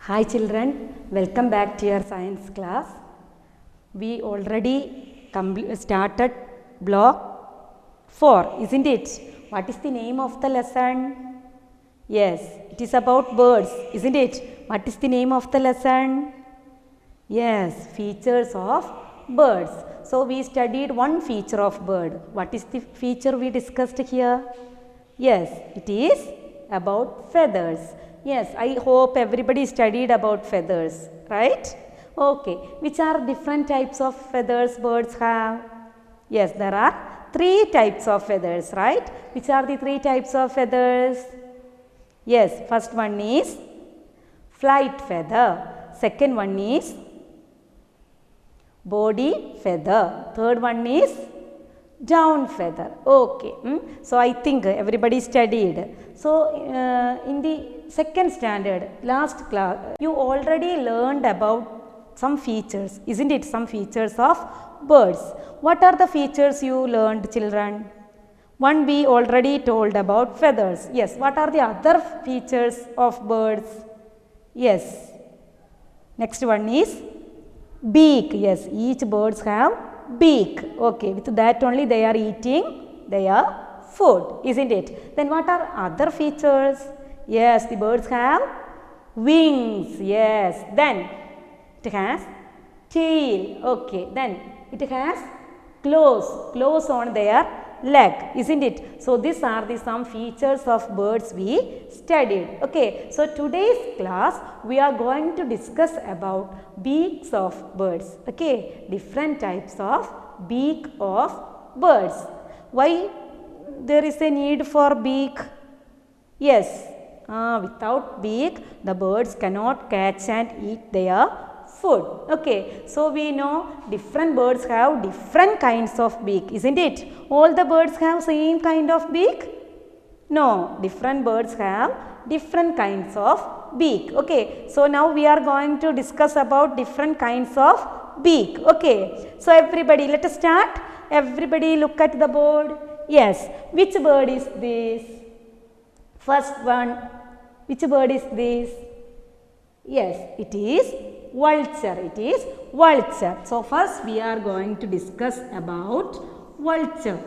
Hi children, welcome back to your science class. We already started block 4, isn't it? What is the name of the lesson? Yes, it is about birds, isn't it? What is the name of the lesson? Yes, features of birds. So we studied one feature of bird. What is the feature we discussed here? Yes, it is about feathers. Yes, I hope everybody studied about feathers, right? Okay, which are different types of feathers birds have? Yes, there are 3 types of feathers, right? Which are the 3 types of feathers? Yes, first one is flight feather. Second one is body feather. Third one is down feather. Okay. So I think everybody studied. So in the second standard, last class, you already learned about some features, isn't it? Some features of birds. What are the features you learned, children? One we already told about feathers. Yes. What are the other features of birds? Yes. Next one is beak. Yes, each birds have beak. Okay, with that only they are eating their food, isn't it? Then what are other features? Yes, the birds have wings. Yes, then it has tail. Okay, then it has claws on their leg, isn't it? So these are the some features of birds we studied. Okay, so today's class we are going to discuss about beaks of birds. Okay, different types of beak of birds. Why there is a need for beak? Yes, without beak the birds cannot catch and eat their food. Okay, so we know different birds have different kinds of beak, isn't it? All the birds have same kind of beak? No, different birds have different kinds of beak. Okay, so now we are going to discuss about different kinds of beak. Okay, so everybody, let us start. Everybody look at the board. Yes, which bird is this? First one, which bird is this? Yes, it is vulture. It is vulture. So first we are going to discuss about vulture.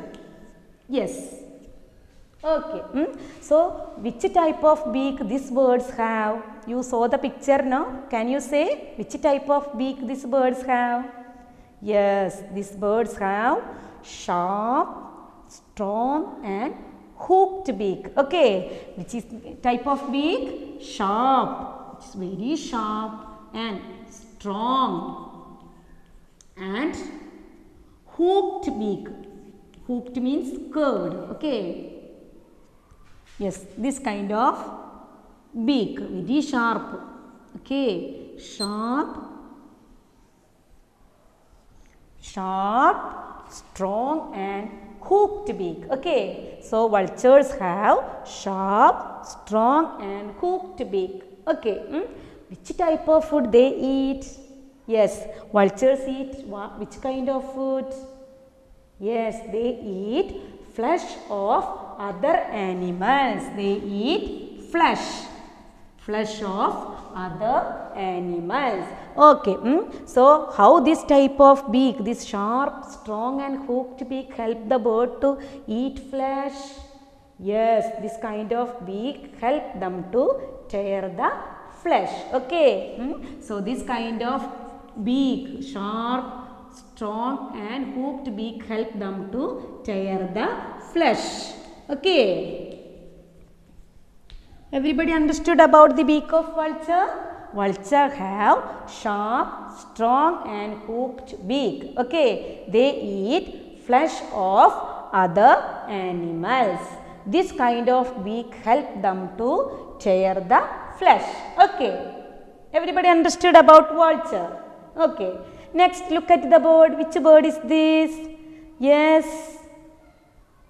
Yes. Okay. So which type of beak these birds have? You saw the picture now. Can you say which type of beak these birds have? Yes, these birds have sharp, strong and hooked beak. Okay. Which is type of beak? Sharp. It's very sharp and strong and hooked beak. Hooked means curved. Okay. Yes, this kind of beak, very sharp. Okay, sharp, strong and hooked beak. Okay, so vultures have sharp, strong and hooked beak. Okay, which type of food they eat? Yes, vultures eat which kind of food? Yes, they eat flesh of other animals. They eat flesh of other animals. Okay, so how this type of beak, this sharp, strong and hooked beak help the bird to eat flesh? Yes, this kind of beak help them to tear the flesh. Okay, so this kind of beak, sharp, strong and hooked beak help them to tear the flesh. Okay. Everybody understood about the beak of vulture? Vulture have sharp, strong and hooked beak. Okay. They eat flesh of other animals. This kind of beak help them to tear the flesh. Okay. Everybody understood about vulture? Okay. Next, look at the board. Which bird is this? Yes.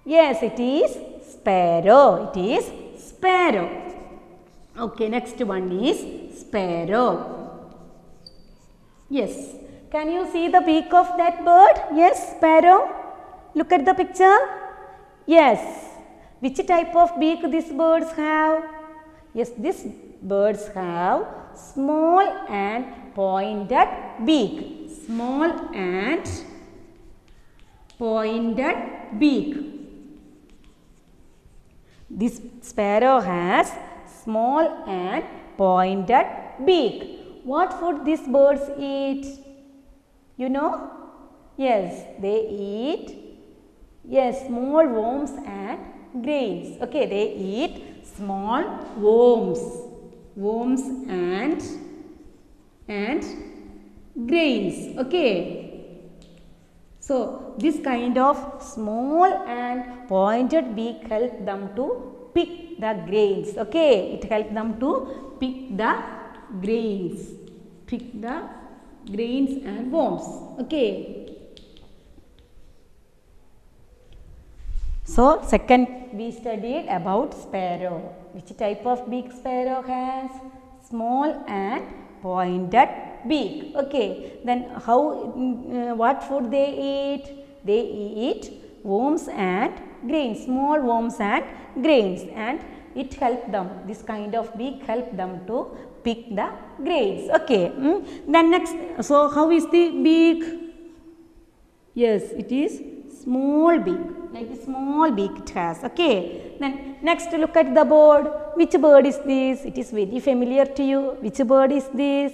Yes, it is sparrow. It is sparrow. Okay, next one is sparrow. Yes. Can you see the beak of that bird? Yes, sparrow. Look at the picture. Yes. Which type of beak these birds have? Yes, these birds have small and pointed beak. Small and pointed beak. This sparrow has small and pointed beak. What food these birds eat? You know? Yes, they eat small worms and grains. Okay, they eat small worms and grains. Okay. So, this kind of small and pointed beak help them to pick the grains. Okay, it helps them to pick the grains. Pick the grains and worms. Okay. So, second we studied about sparrow. Which type of beak sparrow has? Small and pointed beak. Okay, then how, what food they eat? They eat worms and grains, small worms and grains, and it helps them, this kind of beak help them to pick the grains. Okay, then next, so how is the beak? Yes, it is small beak, like a small beak it has. Okay, then next look at the bird. Which bird is this? It is very familiar to you. Which bird is this?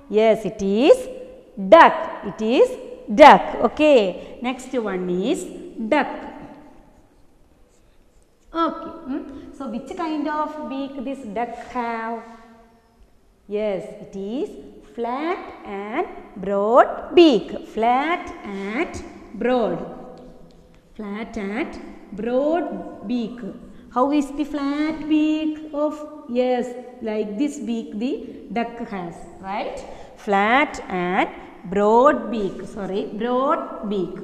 Yes, it is duck. It is duck. Okay, next one is duck. Okay, so which kind of beak this duck have? Yes, it is flat and broad beak. Flat and broad. Flat and broad beak. How is the flat beak of? Yes, like this beak the duck has, right? Flat and broad beak. Sorry, broad beak.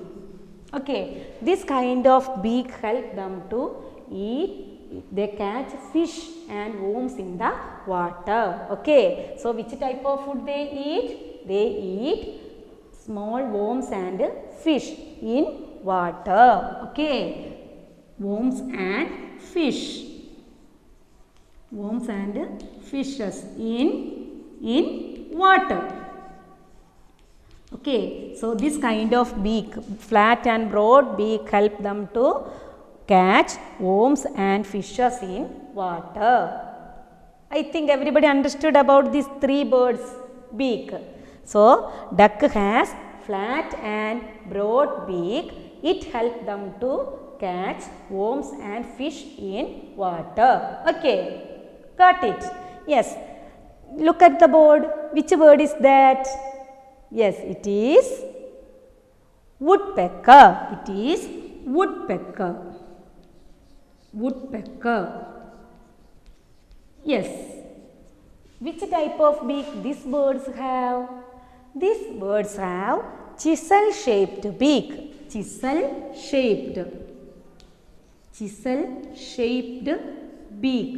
Okay, this kind of beak help them to eat. They catch fish and worms in the water. Okay, so which type of food they eat? They eat small worms and fish in water. Okay, worms and fish. Worms and fishes in water. Okay, so this kind of beak, flat and broad beak, help them to catch worms and fishes in water. I think everybody understood about these three birds' beak. So, duck has flat and broad beak. It helps them to catch worms and fish in water. Okay, got it? Yes. Look at the bird. Which bird is that? Yes, it is woodpecker. It is woodpecker. Woodpecker. Yes. Which type of beak these birds have? These birds have chisel shaped beak. Chisel shaped. Chisel shaped beak.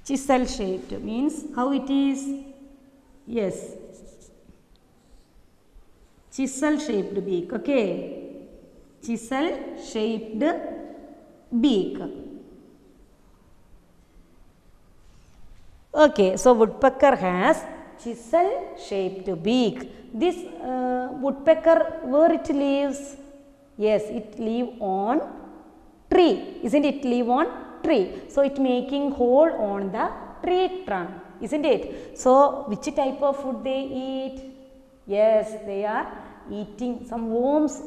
Chisel shaped means how it is? Yes. Chisel shaped beak. Okay. Chisel shaped beak. Okay, so woodpecker has chisel shaped beak. This woodpecker, where it lives? Yes, it live on tree. Isn't it? Live on tree. So it making hole on the tree trunk. Isn't it? So which type of food they eat? Yes, they are eating some worms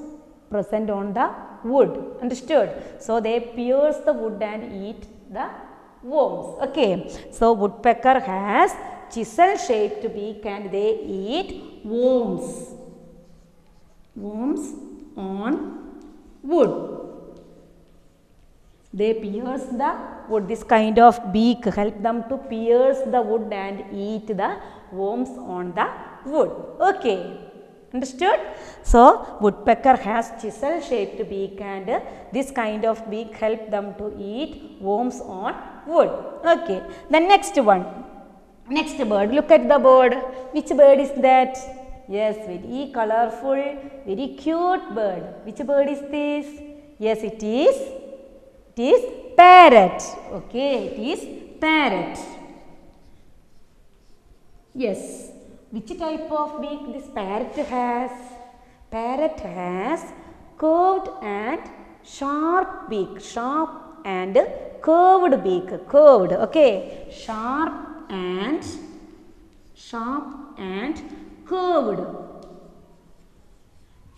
present on the wood. Understood? So they pierce the wood and eat the worms. Okay. So woodpecker has chisel shaped beak and they eat worms. Worms on wood. They pierce the wood. This kind of beak help them to pierce the wood and eat the worms on the wood. Okay. Understood? So, woodpecker has chisel shaped beak and this kind of beak help them to eat worms on wood. Okay. The next one. Next bird. Look at the bird. Which bird is that? Yes, very colorful, very cute bird. Which bird is this? Yes, it is parrot. Okay, it is parrot. Yes. Which type of beak this parrot has? Parrot has curved and sharp beak. Sharp and curved beak. Curved. Okay. Sharp and curved.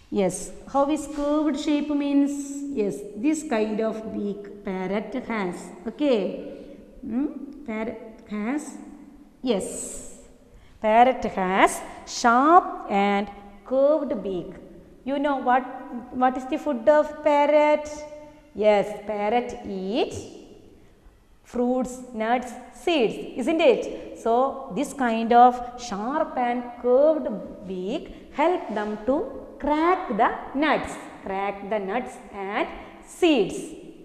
Yes. How is curved shape means? Yes. This kind of beak parrot has. Okay. Parrot has. Yes. Parrot has sharp and curved beak. You know what is the food of parrot? Yes, parrot eats fruits, nuts, seeds, isn't it? So, this kind of sharp and curved beak help them to crack the nuts and seeds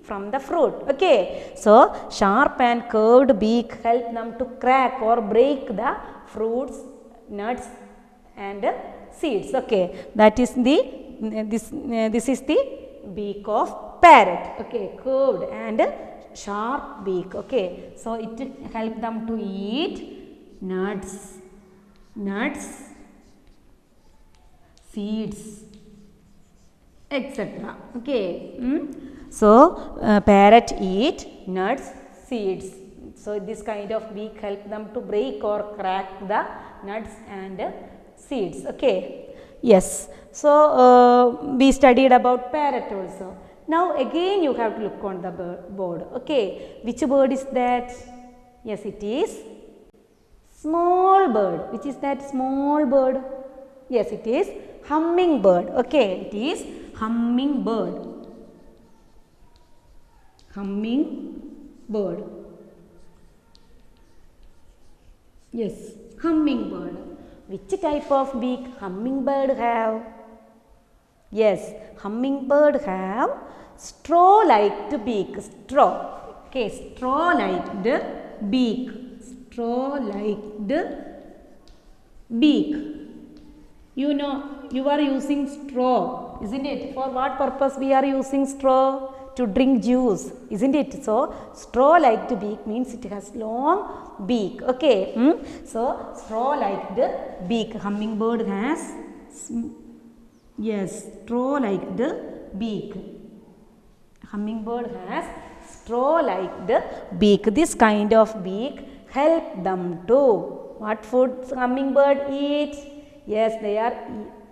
from the fruit. Okay. So, sharp and curved beak help them to crack or break the fruits, nuts and seeds. Okay. That is the this is the beak of parrot. Okay. Curved and sharp beak. Okay. So, it help them to eat nuts, seeds, etc. Okay. So, parrot eat nuts, seeds. So, this kind of beak help them to break or crack the nuts and seeds. Okay. Yes. So, we studied about parrot also. Now, again you have to look on the board. Okay. Which bird is that? Yes, it is small bird. Which is that small bird? Yes, it is hummingbird. Okay. It is hummingbird. Hummingbird. Yes, hummingbird. Which type of beak hummingbird have? Yes, hummingbird have straw-like beak. Straw. Okay, straw-like beak. Straw-like beak. You know, you are using straw, isn't it? For what purpose we are using straw? To drink juice, isn't it? So, straw-like beak means it has long beak. Okay. So, straw-like beak. Hummingbird has, yes, straw-like beak. Hummingbird has straw-like beak. This kind of beak help them to, what food hummingbird eats? Yes, they are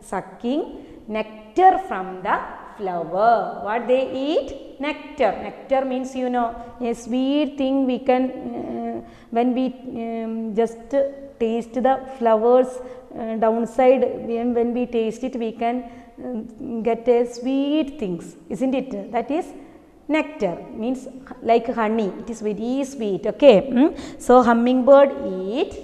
sucking nectar from the flower. What they eat? Nectar. Nectar means, you know, a sweet thing we can, when we just taste the flowers downside, when we taste it, we can get a sweet things, isn't it? That is nectar, means like honey. It is very sweet. Okay. So, hummingbird eat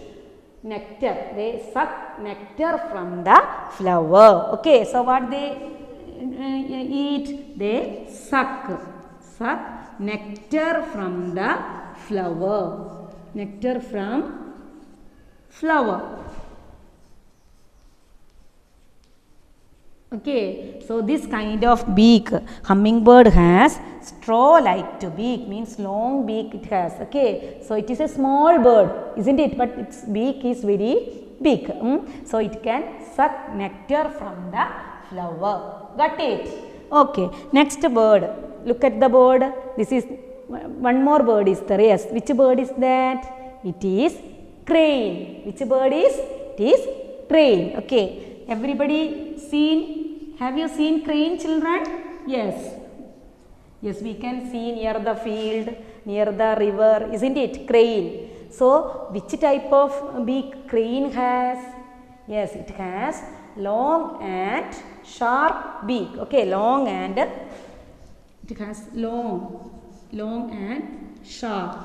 nectar. They suck nectar from the flower. Okay. So, what they eat? They suck nectar from the flower. Nectar from flower. Okay. So, this kind of beak hummingbird has straw-like beak, means long beak it has. Okay. So, it is a small bird, isn't it? But its beak is very big. So, it can suck nectar from the flower. Got it? Okay. Next bird. Look at the board. This is one more bird is there. Yes. Which bird is that? It is crane. Which bird is? It is crane. Okay. Everybody seen? Have you seen crane, children? Yes. Yes, we can see near the field, near the river, isn't it? Crane. So, which type of beak crane has? Yes, it has long and sharp beak. Okay, long and it has long and sharp.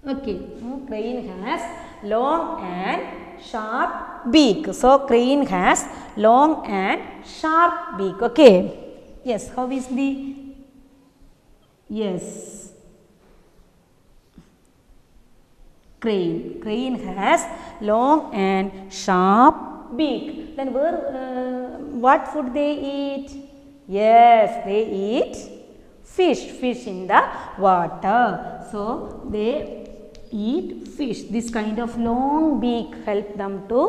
Okay, crane has long and sharp beak. So, crane has long and sharp beak. Okay. Yes, how is the? Yes. Crane. Crane has long and sharp beak. Then what food they eat? Yes, they eat fish in the water. So they eat fish. This kind of long beak help them to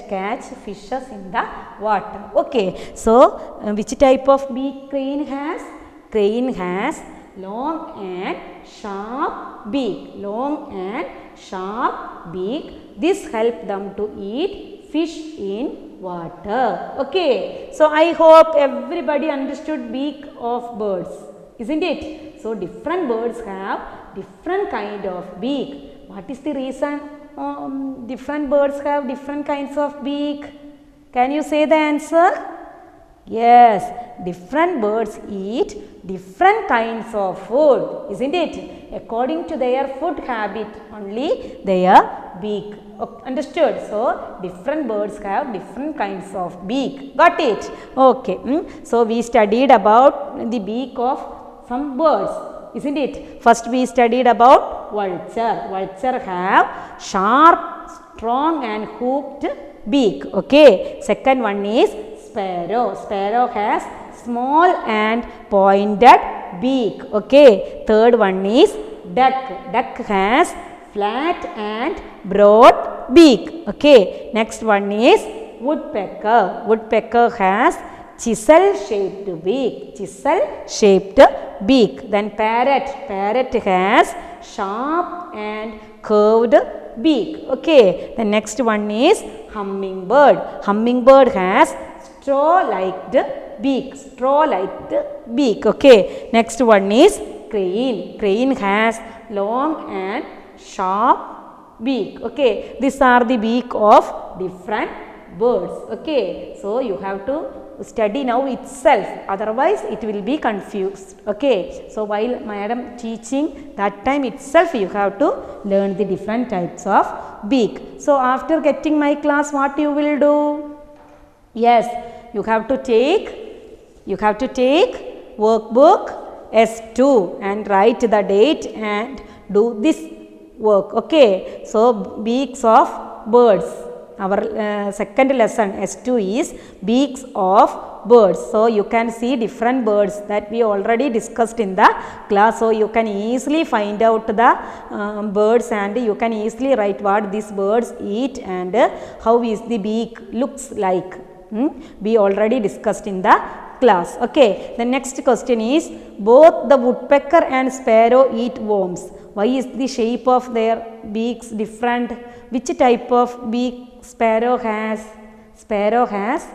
catch fishes in the water. Okay, so which type of beak crane has? Crane has long and sharp beak. Long and sharp beak. This help them to eat fish in water. Okay, so I hope everybody understood beak of birds, isn't it? So different birds have different kind of beak. What is the reason different birds have different kinds of beak? Can you say the answer? Yes, different birds eat different kinds of food, isn't it? According to their food habit only their beak. Understood? So different birds have different kinds of beak. Got it? Okay. So we studied about the beak of some birds, isn't it? First we studied about vulture. Vulture have sharp, strong and hooked beak. Okay. Second one is sparrow. Sparrow has small and pointed beak. Okay. Third one is duck. Duck has flat and broad beak. Okay. Next one is woodpecker. Woodpecker has chisel shaped beak. Chisel shaped beak. Then parrot. Parrot has sharp and curved beak. Okay. The next one is hummingbird. Hummingbird has straw-like beak. Straw-like beak. Okay. Next one is crane. Crane has long and sharp beak. Okay. These are the beak of different birds. Okay. So you have to study now itself, otherwise it will be confused. Okay. So while madam teaching, that time itself you have to learn the different types of beak. So after getting my class, what you will do? Yes, you have to take workbook S2 and write the date and do this work. Okay. So beaks of birds. Our second lesson S2 is beaks of birds. So you can see different birds that we already discussed in the class. So you can easily find out the birds and you can easily write what these birds eat and how is the beak looks like. We already discussed in the class. Okay. The next question is, both the woodpecker and sparrow eat worms. Why is the shape of their beaks different? Which type of beak sparrow has? Sparrow has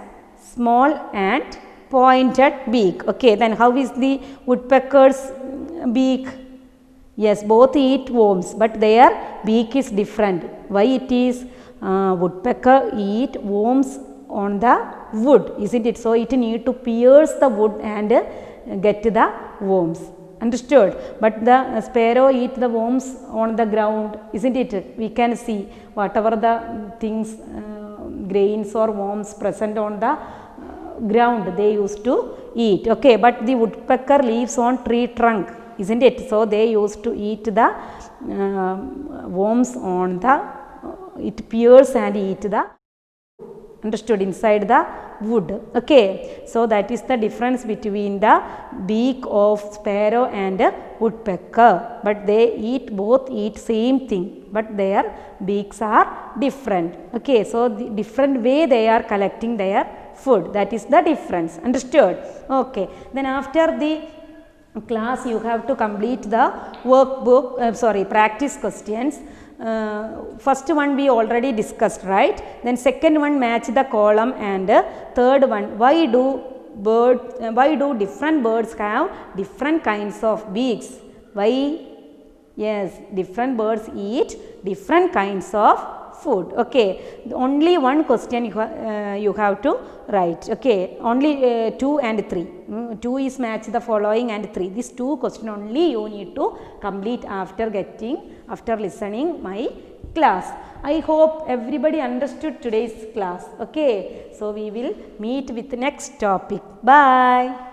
small and pointed beak. Okay. Then how is the woodpecker's beak? Yes, both eat worms, but their beak is different. Why it is? Woodpecker eat worms on the wood, isn't it? So it need to pierce the wood and get the worms. Understood? But the sparrow eat the worms on the ground, isn't it? We can see whatever the things, grains or worms present on the ground, they used to eat. Okay. But the woodpecker lives on tree trunk, isn't it? So they used to eat the worms on the, it pierce and eat the, understood, inside the wood. Okay. So that is the difference between the beak of sparrow and woodpecker. But they both eat same thing, but their beaks are different. Okay. So the different way they are collecting their food, that is the difference. Understood? Okay. Then after the class you have to complete the workbook, practice questions. First one we already discussed, right? Then second one, match the column, and third one, why do different birds have different kinds of beaks? Why? Yes, different birds eat different kinds of food. Okay. Only one question you have to write. Okay. Only 2 and 3. 2 is match the following and 3. These 2 questions only you need to complete after listening my class. I hope everybody understood today's class. Okay. So we will meet with the next topic. Bye.